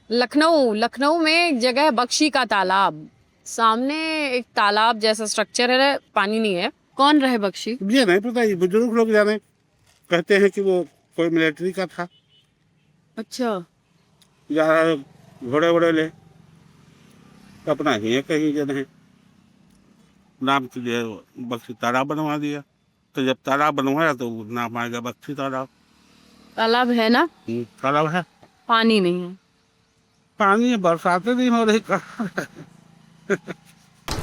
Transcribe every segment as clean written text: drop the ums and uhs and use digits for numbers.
लखनऊ लखनऊ में एक जगह है बख्शी का तालाब। सामने एक तालाब जैसा स्ट्रक्चर है, पानी नहीं है। कौन रहे बख्शी? ये नहीं पता, ये बुजुर्ग लोग जाने। कहते हैं कि वो कोई मिलिट्री का था, अच्छा। या घोड़े वोड़े ले अपना ही है कहीं जगह नाम के लिए बख्शी तालाब बनवा दिया। तो जब तालाब बनवाया तो नाम आएगा बख्शी तालाब। तालाब है ना, तालाब है, पानी नहीं है। पानी बरसातें नहीं हो रही का।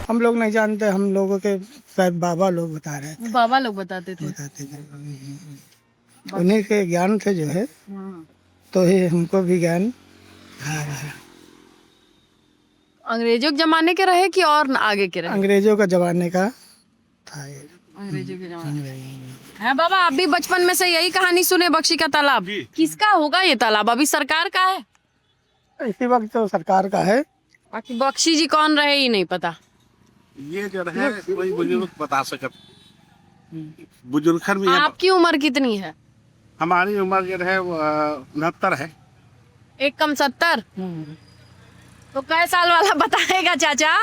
हम लोग नहीं जानते, हम लोगों के शायद बाबा लोग बता रहे थे, बाबा लोग बताते थे। बताते थे। उन्हीं के ज्ञान थे जो है, हाँ। तो ही हमको भी ज्ञान आ रहा है। अंग्रेजों के जमाने के रहे कि और आगे के रहे? अंग्रेजों का जमाने का था ये। अंग्रेजों के जमाने है। बाबा आप भी बचपन में से यही कहानी सुने बख्शी का तालाब? किसका होगा ये तालाब? अभी सरकार का है? इसी वक्त तो सरकार का है। बाकी बख्शी जी कौन रहे ही नहीं पता। ये जो है वही बुजुर्ग बता सकते। बुजुर्ग भी है। आपकी उम्र कितनी है? हमारी उम्र जो है 69 है। एक कम 70। तो कै साल वाला बताएगा चाचा?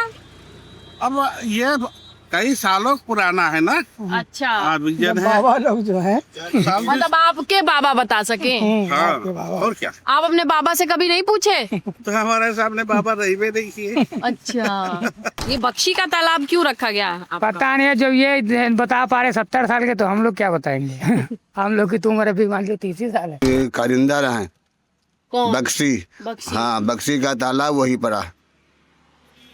अब ये कई सालों पुराना है ना। अच्छा। अभी जब जन है बाबा लोग जो है, मतलब आपके बाबा बता सके? हाँ, आपके बाबा। और क्या। आप अपने बाबा से कभी नहीं पूछे? तो हमारे सामने बाबा रही भी नहीं किए। अच्छा। ये बख्शी का तालाब क्यों रखा गया आपका? पता नहीं है, जब ये बता पा रहे 70 साल के, तो हम लोग क्या बताएंगे। हम लोग की तो उम्र अभी मान लो 30 साल है। ये कारिंदा रहा है कौन? बक्सी। बख्शी। हाँ, बक्सी का तालाब वही पड़ा।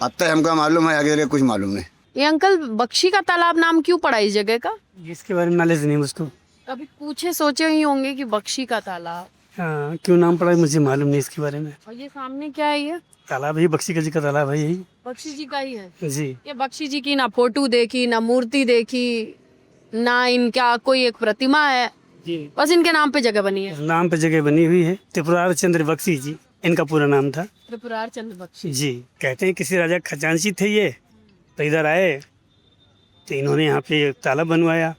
अब तक हमको मालूम है, आगे कुछ मालूम नहीं। ये अंकल बख्शी का तालाब नाम क्यों पड़ा इस जगह का? इसके बारे में नॉलेज नहीं मुझको। कभी पूछे सोचे ही होंगे कि बख्शी का तालाब। हाँ, क्यों नाम पड़ा मुझे मालूम नहीं इसके बारे में। और ये सामने क्या है? ये तालाब ही बक्सी का जी का तालाब है, यही। बख्शी जी का ही है। जी। ये बख्शी जी की ना फोटो देखी, ना मूर्ति देखी, ना इनका कोई एक प्रतिमा है। जी। बस इनके नाम पे जगह बनी है। नाम पे जगह बनी हुई है। त्रिपुरार चंद्र बक्सी जी इनका पूरा नाम था। त्रिपुरार चंद्र बख्शी। जी। कहते हैं किसी राजा खजांची थे ये, तो इधर आए तो इन्होंने यहाँ पे तालाब बनवाया।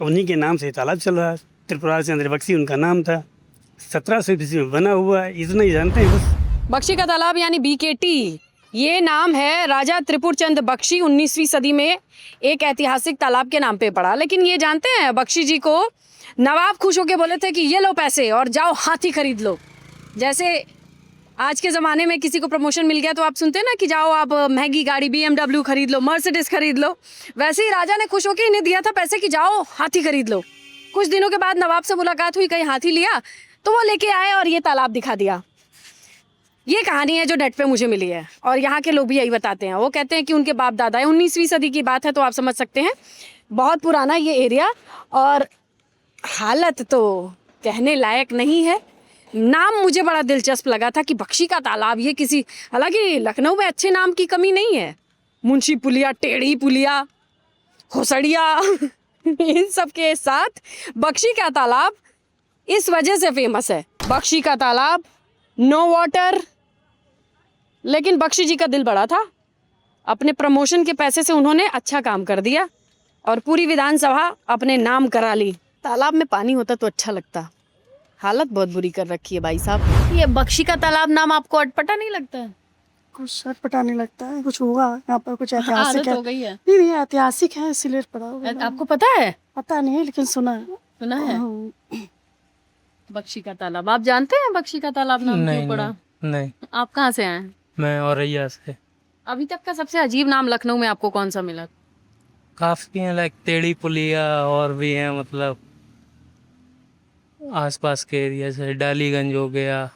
उन्हीं के नाम से तालाब चल रहा है। त्रिपुरार चंद्र बक्सी उनका नाम था। 1700 ईस्वी में बना हुआ है, इतना ही जानते हैं बस। बख्शी का तालाब यानी BKT, ये नाम है राजा त्रिपुर चंद बख्शी। 19वीं सदी में एक ऐतिहासिक तालाब के नाम पे पड़ा। लेकिन ये जानते हैं बख्शी जी को नवाब खुश होके बोले थे कि ये लो पैसे और जाओ हाथी खरीद लो। जैसे आज के ज़माने में किसी को प्रमोशन मिल गया तो आप सुनते हैं ना कि जाओ आप महंगी गाड़ी BMW खरीद लो, मर्सिडीज खरीद लो। वैसे ही राजा ने खुश होकर इन्हें दिया था पैसे कि जाओ हाथी खरीद लो। कुछ दिनों के बाद नवाब से मुलाकात हुई, कहीं हाथी लिया, तो वो लेके आए और ये तालाब दिखा दिया। ये कहानी है जो नेट पे मुझे मिली है और यहाँ के लोग भी यही बताते हैं। वो कहते हैं कि उनके बाप दादा है। 19वीं सदी की बात है, तो आप समझ सकते हैं बहुत पुराना ये एरिया। और हालत तो कहने लायक नहीं है। नाम मुझे बड़ा दिलचस्प लगा था कि बख्शी का तालाब। ये किसी, हालांकि लखनऊ में अच्छे नाम की कमी नहीं है। मुंशी पुलिया, टेढ़ी पुलिया, होसड़िया इन सब के साथ बख्शी का तालाब इस वजह से फेमस है। बख्शी का तालाब, नो वाटर। लेकिन बख्शी जी का दिल बड़ा था। अपने प्रमोशन के पैसे से उन्होंने अच्छा काम कर दिया और पूरी विधानसभा अपने नाम करा ली। तालाब में पानी होता तो अच्छा लगता। हालत बहुत बुरी कर रखी है भाई साहब। ये बख्शी का तालाब नाम आपको अटपटा नहीं लगता है? कुछ सर पता नहीं लगता है, कुछ होगा यहाँ पर, कुछ ऐतिहासिक आदत है। हो गई है। नहीं नहीं, ऐतिहासिक है इसीलिए पड़ा होगा। आपको पता है? पता नहीं लेकिन सुना है। सुना है हाँ। बख्शी का तालाब। आप जानते हैं बख्शी का तालाब नाम क्यों पड़ा? नहीं, आप कहाँ से आए हैं? मैं औरैया से। अभी तक का सबसे अजीब नाम लखनऊ में आपको कौन सा मिला? काफ़ी हैं, लाइक टेढ़ी पुलिया, और भी हैं, मतलब आसपास के एरिया से डालीगंज हो गया,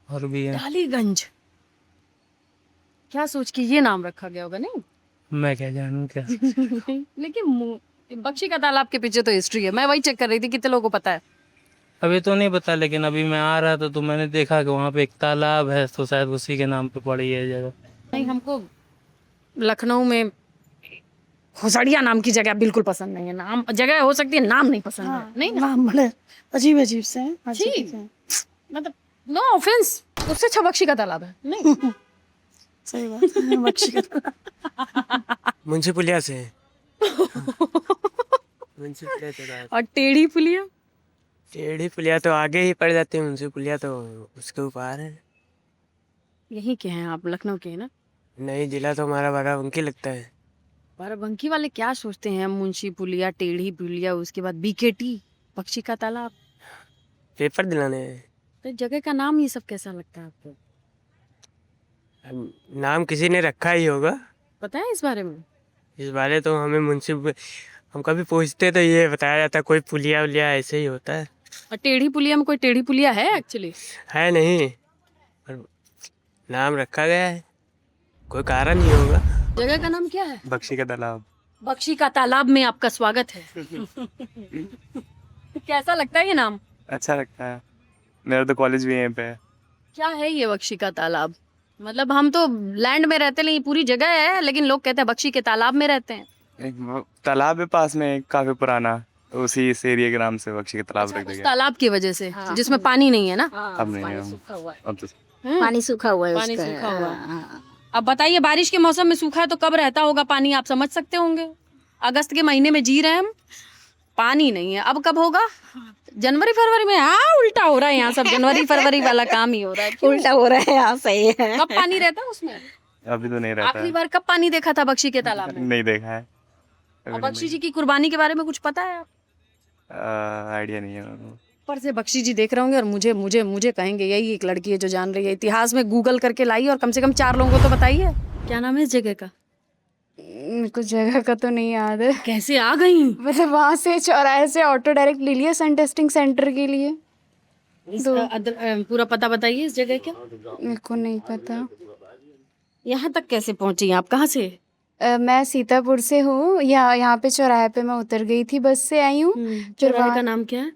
और भी हैं। डालीगंज। क्या सोच के ये नाम रखा गया होगा? नहीं मैं क्या जानूँ क्या। लेकिन बख्शी का तालाब के पीछे तो हिस्ट्री है। मैं वही चेक कर रही थी कितने लोगों को पता है। अभी तो नहीं पता, लेकिन अभी मैं आ रहा था तो मैंने देखा कि वहाँ पे एक तालाब है, तो शायद उसी के नाम पे पड़ी है जगह। नहीं, हमको लखनऊ में होसड़िया नाम की जगह बिल्कुल पसंद नहीं है। नाम जगह हो सकती है, नाम नहीं पसंद है। नहीं ना? नाम बड़े अजीब अजीब से हैं। अजीब ठीक। से हैं। मतलब नो ऑफेंस, उससे अच्छा बख्शी का तालाब है। नहीं सही बात है, बख्शी का। मुंशी पुलिया से है। मुंशी पुलिया तो और टेढ़ी पुलिया? टेढ़ी पुलिया तो आगे ही पड़ जाती है, मुंशी पुलिया तो उसके ऊपर है। यहीं के हैं आप, लखनऊ के हैं ना? नहीं, जिला तो हमारा बाराबंकी लगता है। बाराबंकी वाले क्या सोचते हैं, मुंशी पुलिया, टेढ़ी पुलिया, उसके बाद बीकेटी, बख्शी का तालाब, पेपर दिलाने हैं। तो जगह का नाम ये सब कैसा लगता है आपको? अब नाम किसी ने रखा ही होगा। पता है इस बारे में? इस बारे तो हमें हम कभी पूछते तो ये बताया जाता है कोई पुलिया उलिया ऐसे ही होता है। और टेढ़ी पुलिया में कोई टेढ़ी पुलिया है एक्चुअली? है नहीं, पर नाम रखा गया है, कोई कारण ही होगा। जगह का नाम क्या है? बख्शी का तालाब। बख्शी का तालाब में आपका स्वागत है। कैसा लगता है ये नाम? अच्छा लगता है, मेरा तो कॉलेज भी यहीं पे है। क्या है ये बख्शी का तालाब? मतलब हम तो लैंड में रहते नहीं, पूरी जगह है, लेकिन लोग कहते हैं बख्शी के तालाब में रहते हैं। एक तालाब है पास में काफी पुराना, तो उसी इस एरिया के नाम से बख्शी का तालाब रख उस दिया। तालाब की वजह से जिसमें पानी नहीं है ना? अब नहीं है, अब तो पानी सूखा हुआ है पानी उसका। सूखा हुआ है। हाँ। अब बताइए, बारिश के मौसम में सूखा है तो कब रहता होगा पानी, आप समझ सकते होंगे। अगस्त के महीने में जी रहे हैं हम, पानी नहीं है। अब कब होगा? जनवरी फरवरी में। हाँ, उल्टा हो रहा है यहाँ सब, जनवरी फरवरी वाला काम ही हो रहा है। क्यों? उल्टा हो रहा है, हाँ सही है। कब पानी रहता है उसमें? अभी तो नहीं रहता आखिरी है। बार कब पानी देखा था बख्शी के तालाब में? नहीं देखा है, और बख्शी जी की कुर्बानी के बारे में कुछ पता है? आइडिया नहीं है मेरे को। ऊपर से बख्शी जी देख रहे होंगे और मुझे मुझे मुझे कहेंगे यही एक लड़की है जो जान रही है। इतिहास में गूगल करके लाई और कम से कम 4 लोगों को तो बताइए। क्या नाम है इस जगह का? मेरे को जगह का तो नहीं याद है। कैसे आ गई? मतलब वहाँ से चौराहे से ऑटो डायरेक्ट ले लिया सन टेस्टिंग सेंटर के लिए। पूरा पता बताइए इस जगह का। मेरे को नहीं पता। यहाँ तक कैसे पहुंची आप? कहाँ से? मैं सीतापुर से हूँ। यहाँ पे चौराहे पे मैं उतर गई थी, बस से आई हूँ। चौराहे का नाम क्या है?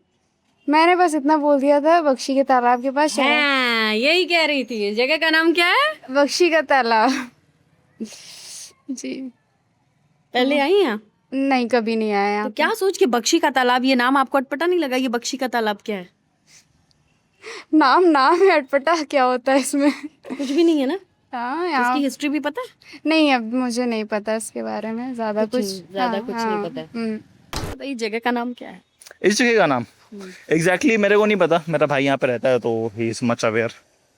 मैंने बस इतना बोल दिया था, बख्शी के तालाब के पास। हाँ, यही कह रही थी। इस जगह का नाम क्या है? बख्शी का तालाब। जी। पहले आई हैं? नहीं, कभी नहीं आया यहाँ तो क्या सोच के बख्शी का तालाब, ये नाम आपको अटपटा नहीं लगा? ये बख्शी का तालाब क्या है? पे। नाम है, अटपटा क्या होता है इसमें? कुछ भी नहीं है ना? हाँ, यहाँ इसकी हिस्ट्री भी पता है? नहीं, अब मुझे नहीं पता इसके बारे में ज्यादा कुछ। ज्यादा कुछ नहीं पता है। तो इस जगह का नाम क्या है? इस जगह का नाम एग्जैक्टली मेरे को नहीं पता, मेरा भाई यहाँ पे रहता है तो ही is much aware.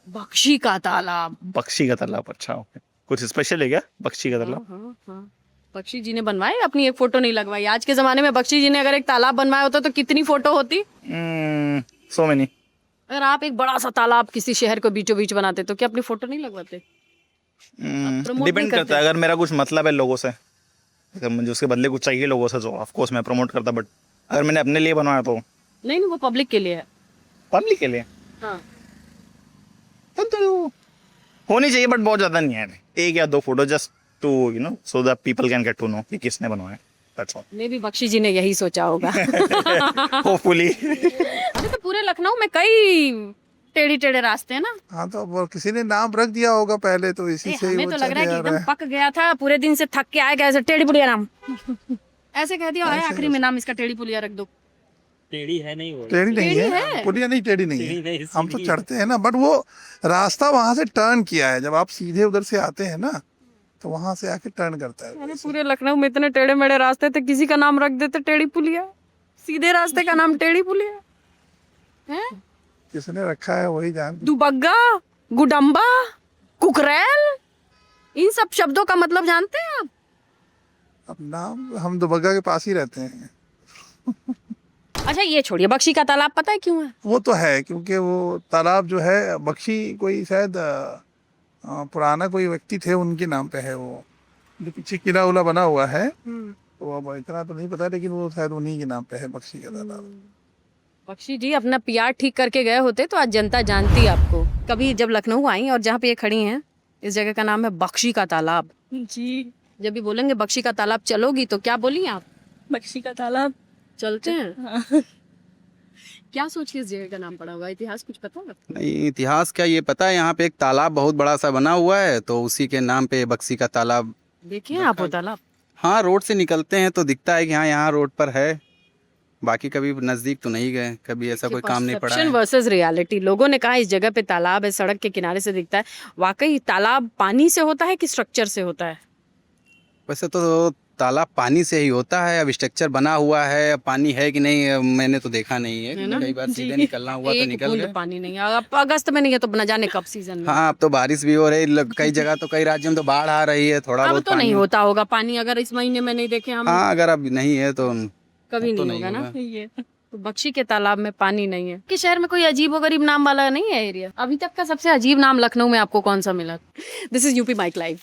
Bakshi ka Talab. Bakshi ka तालाब, अच्छा ओके। कुछ स्पेशल है क्या बख्शी का तालाब? हाँ। बख्शी जी ने बनवाए, अपनी एक फोटो नहीं लगवाई। आज के जमाने में बख्शी जी ने अगर एक तालाब बनवाया होता तो कितनी फोटो होती? So many. अगर आप एक बड़ा सा तालाब किसी शहर को बीचों बीच बनाते तो क्या अपनी फोटो नहीं लगवाते? promote नहीं डिपेंड करता करते। है, अगर मेरा कुछ मतलब है लोगों से, अगर मुझे उसके बदले कुछ चाहिए लोगों से, तो ऑफ कोर्स मैं प्रमोट करता, बट अगर मैंने अपने लिए बनवाया तो नहीं, वो पब्लिक के लिए है। पब्लिक के लिए हाँ। तब तो होनी चाहिए, बट बहुत ज्यादा नहीं है। 1 या 2 photo just to you know so that people can get to know कि किसने बनवाया। That's all. मे भी बख्शी जी ने यही सोचा होगा। होपफुली। अभी तो पूरे लखनऊ में कई टेढ़ी टेढ़े रास्ते हैं ना? हाँ, तो अब किसी ने नाम रख दिया होगा पहले, तो इसी से ही हमें वो तो लग रहा है कि चले आ रहा एकदम पक गया था, पूरे दिन से थक के आएगा, ऐसे टेढ़ी पुलिया नाम ऐसे कह दिया है, आखिरी में नाम इसका टेढ़ी पुलिया रख दो। टेढ़ी है नहीं वो। टेढ़ी नहीं है, पुलिया नहीं, टेढ़ी नहीं है। हम तो चढ़ते हैं ना, बट वो रास्ता वहां से टर्न किया है। जब आप सीधे उधर से आते हैं ना, तो वहां से आके टर्न करता है। अरे पूरे लखनऊ में इतने टेढ़े मेढ़े रास्ते थे, किसी का नाम रख देते टेढ़ी पुलिया। सीधे रास्ते का नाम टेढ़ी पुलिया है? किसने रखा है वही जान। दुबग्गा, गुडम्बा, कुकरैल, इन सब शब्दों का मतलब जानते हैं आप? अब नाम, हम दुबग्गा के पास ही रहते हैं। अच्छा ये छोड़िए, बख्शी का तालाब पता है क्यों है? वो तो है क्योंकि वो तालाब जो है, बख्शी कोई शायद पुराना कोई व्यक्ति थे, उनके नाम पे है वो। जो पीछे किला उला बना हुआ है, तो अब इतना तो नहीं पता, लेकिन वो शायद उन्हीं के नाम पे है, बख्शी का तालाब। बख्शी जी अपना पीआर ठीक करके गए होते तो आज जनता जानती आपको। कभी जब लखनऊ आई और जहाँ पे ये खड़ी हैं, इस जगह का नाम है बख्शी का तालाब। जी। जब भी बोलेंगे बख्शी का तालाब चलोगी तो क्या बोली आप? बख्शी का तालाब चलते हैं। क्या सोच के इस जगह का नाम पड़ा होगा? इतिहास कुछ पता है? नहीं, इतिहास क्या, ये पता है यहाँ पे एक तालाब बहुत बड़ा सा बना हुआ है, तो उसी के नाम पे बख्शी का तालाब। देखे आप वो तालाब? हाँ, रोड से निकलते हैं तो दिखता है कि हाँ यहाँ रोड पर है। बाकी कभी नजदीक तो नहीं गए, कभी ऐसा कोई काम नहीं पड़ा है। Versus reality. लोगों ने कहा इस जगह पे तालाब है, सड़क के किनारे से दिखता है। वाकई तालाब पानी से होता है कि स्ट्रक्चर से होता है? वैसे तो तालाब पानी से ही होता है। अब स्ट्रक्चर बना हुआ है, अब पानी है कि नहीं मैंने तो देखा नहीं है, है ना? कई बार जी। सीधे निकलना हुआ तो एक निकल बूंद गए। पानी नहीं है, अब अगस्त में नहीं है तो न जाने कब सीजन में। हाँ अब तो बारिश भी हो रही, कई जगह तो कई राज्यों में तो बाढ़ आ रही है, थोड़ा अब बहुत तो नहीं पानी। होता होगा पानी, अगर इस महीने में नहीं देखे हम हाँ अगर अब नहीं है तो कभी अब तो नहीं होगा ना होगा। ये। तो बख्शी के तालाब में पानी नहीं है कि शहर में कोई अजीब गरीब नाम वाला नहीं है एरिया? अभी तक का सबसे अजीब नाम लखनऊ में आपको कौन सा मिला? This is UP mic live.